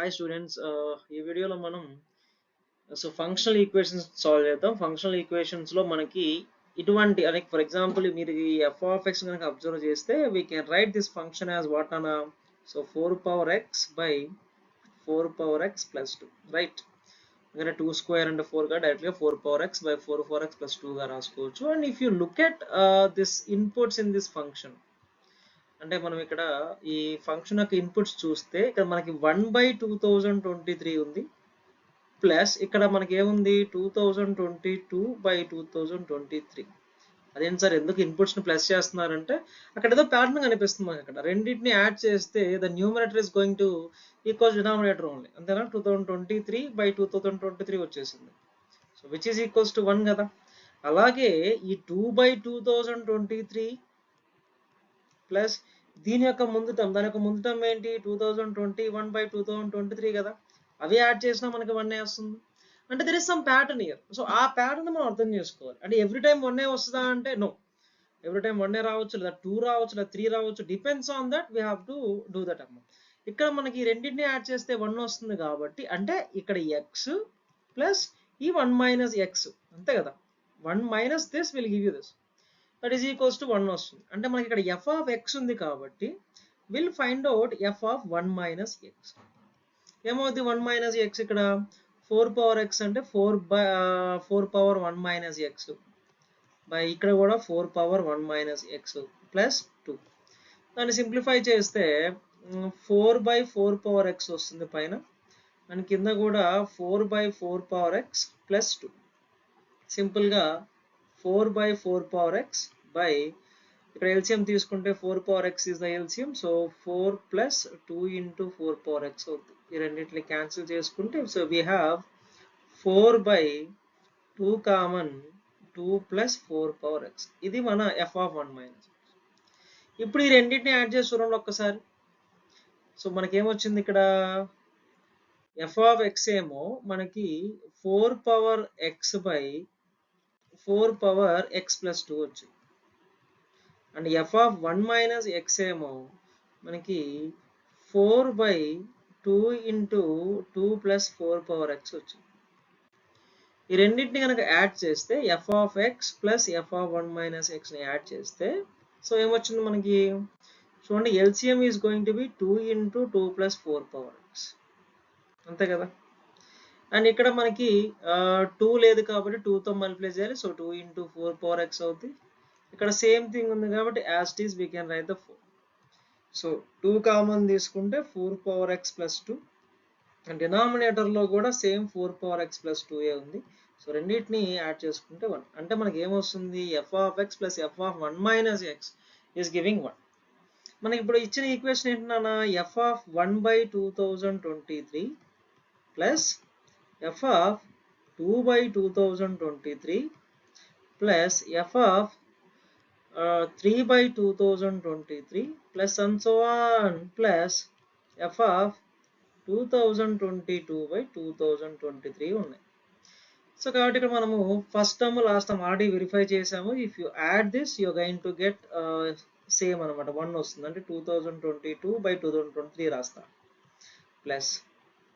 Hi students, ఈ వీడియోలో మనం ఫంక్షనల్ ఈక్వేషన్స్ సాల్వ్ చేద్దాం. ఫంక్షనల్ ఈక్వేషన్స్ లో మనకి ఇటువంటి అంటే ఫర్ ఎగ్జాంపుల్ మీరు ఈ f of x కనుక అబ్జర్వ్ చేస్తే we can write this function as what అన్న 4 power x by 4 power x plus 2, right? ఎందుకంటే 2 square and 4 గా డైరెక్ట్ గా 4 power x by 4 x plus 2 గా రాసుకోవచ్చు. And if you look at this inputs in this function, అంటే మనం ఇక్కడ ఈ ఫంక్షన్ యొక్క ఇన్పుట్స్ చూస్తే ఇక్కడ మనకి 1/2023 ఉంది, ప్లస్ ఇక్కడ మనకి ఏముంది 2022/2023. అదేంటి సార్ ఎందుకు ఇన్పుట్స్ ని ప్లస్ చేస్తున్నారంటే అక్కడ ఏదో ప్యాటర్న్ కనిపిస్తుంది మనకి. అక్కడ రెండింటిని యాడ్ చేస్తే the numerator is going to equals denominator only, అంతేనా? 2023/2023 వచ్చేసింది. So which is equals to 1 కదా. అలాగే ఈ 2/2023 ప్లస్ దీని యొక్క ముందు టర్మ్, దాని యొక్క ముందు టర్మ్ ఏంటి 2021/2023 కదా. అవి యాడ్ చేసినా మనకి 1 వస్తుంది. అంటే there is some pattern year. So ఆ ప్యాటర్న్ మనం అర్థం చేసుకోవాలి. అంటే ఎవ్రీ టైం 1 వస్తుందా అంటే నో, ఎవ్రీ టైం 1 రావచ్చు, లేదా 2 రావచ్చు, లేదా 3 రావచ్చు. Depends on that we have to do that అమ్మ. ఇక్కడ మనకి రెండింటిని యాడ్ చేస్తే 1 వస్తుంది కాబట్టి అంటే ఇక్కడ x ప్లస్ ఈ 1 మైనస్ ఎక్స్, అంతే కదా. 1 minus this will give you this, that is equals to 1 వస్తుంది. అంటే మనకి ఇక్కడ f of x ఉంది కాబట్టి will find out f of 1 minus X. ఏమవుతుంది 1 మైనస్ ఎక్స్? ఇక్కడ 4 పవర్ x అంటే 4 పవర్ 1 మైనస్ ఎక్స్ బై ఇక్కడ కూడా 4 పవర్ 1 మైనస్ ఎక్స్ ప్లస్ 2. దాన్ని సింప్లిఫై చేస్తే 4/4 పవర్ x వస్తుంది పైన, అండ్ కింద కూడా 4/4 పవర్ x ప్లస్ 2. సింపుల్గా 4/4 పవర్ x బై ఇక్కడ ఎల్సిఎం తీసుకుంటే 4 power x is the LCM. So 4 plus 2 into 4 power x అవుతుంది. ఈ రెండింటిని క్యాన్సిల్ చేసుకుంటే so we have 4/2 common 2 plus 4 power x. ఇది మన f of 1 మైనస్. ఇప్పుడు ఈ రెండింటిని యాడ్ చేసి చూడండి ఒక్కసారి. సో మనకేమొచ్చింది ఇక్కడ f of x ఏమో మనకి 4 power x by 4 power x plus 2 వచ్చింది. And f of 1 minus x ఏమో మనకి 4/2 ఇంటూ 2 ప్లస్ 4 పవర్ x వచ్చింది. ఈ రెండింటిని కనుక యాడ్ చేస్తే f of x plus f of 1 minus ఎక్స్ని యాడ్ చేస్తే సో ఏమొచ్చింది మనకి చూడండి, LCM is going to be 2 into 2 plus 4 power x, అంతే కదా. అండ్ ఇక్కడ మనకి 2 లేదు కాబట్టి 2తో మల్టిప్లై చేయాలి. సో 2 ఇంటూ 4 పవర్ x అవుతుంది. ఇక్కడ సేమ్ థింగ్ ఉంది కాబట్టి as it is we can write the 4. So 2 common తీసుకుంటే 4 పవర్ x ప్లస్ 2, అండ్ డినామినేటర్లో కూడా సేమ్ 4 పవర్ x ప్లస్ 2 ఉంది. సో రెండింటిని యాడ్ చేసుకుంటే 1. అంటే మనకి ఏమొస్తుంది f of x plus f of 1 minus x is giving 1. మనకి ఇప్పుడు ఇచ్చిన ఈక్వేషన్ ఏంటన్నా f of 1/2023 plus f of 2/2023 plus f of 3/2023 plus and so on plus f of 2022/2023 ఉన్నాయి. సో కాబట్టి ఇక్కడ మనము first term last term already verify చేసాము. If you add this you going to get same అనమాట, 1 వస్తుంది. అంటే 2022/2023 రాస్తా plus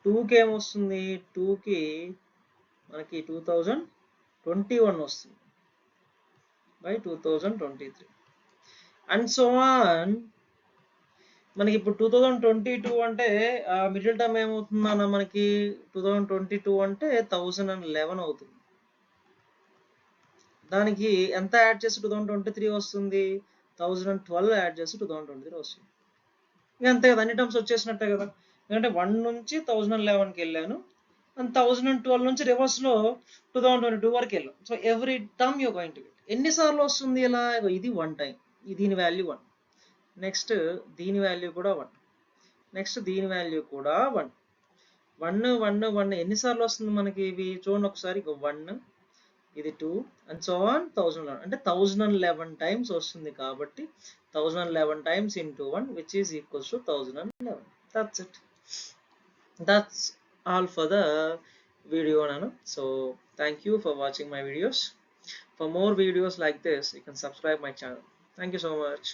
2కి ఏమొస్తుంది, 2కి మనకి 2021 వస్తుంది బై 2023 అండ్ సో ఆన్. మనకి ఇప్పుడు 2022 అంటే మిడిల్ టర్మ్ ఏమవుతుంది అన్న మనకి 2022 అంటే 1011 అవుతుంది. దానికి ఎంత యాడ్ చేసి 2023 వస్తుంది, 1012 యాడ్ చేసి 2023 వస్తుంది. ఇక అంతే కదా, అన్ని టర్మ్స్ వచ్చేసినట్టే కదా. ఎందుకంటే 1 నుంచి 1011కి వెళ్ళాను, అండ్ 1012 నుంచి రివర్స్లో 2022 వరకు వెళ్ళాం. So every term you going to get. ఎన్నిసార్లు వస్తుంది ఇలా, ఇది 1 టైం, దీని వాల్యూ 1, నెక్స్ట్ దీని వాల్యూ కూడా 1, నెక్స్ట్ దీని వాల్యూ కూడా 1, 1 1 1 ఎన్నిసార్లు వస్తుంది మనకి ఇవి చూడండి ఒకసారి. 1, ఇది 2 అండ్ సో ఆన్ 1011, అంటే 1011 టైమ్స్ వస్తుంది. కాబట్టి 1011 times into 1 which is equals to 1011. That's it. That's all for the video nanu. So thank you for watching my videos. For more videos like this you can subscribe my channel. Thank you so much.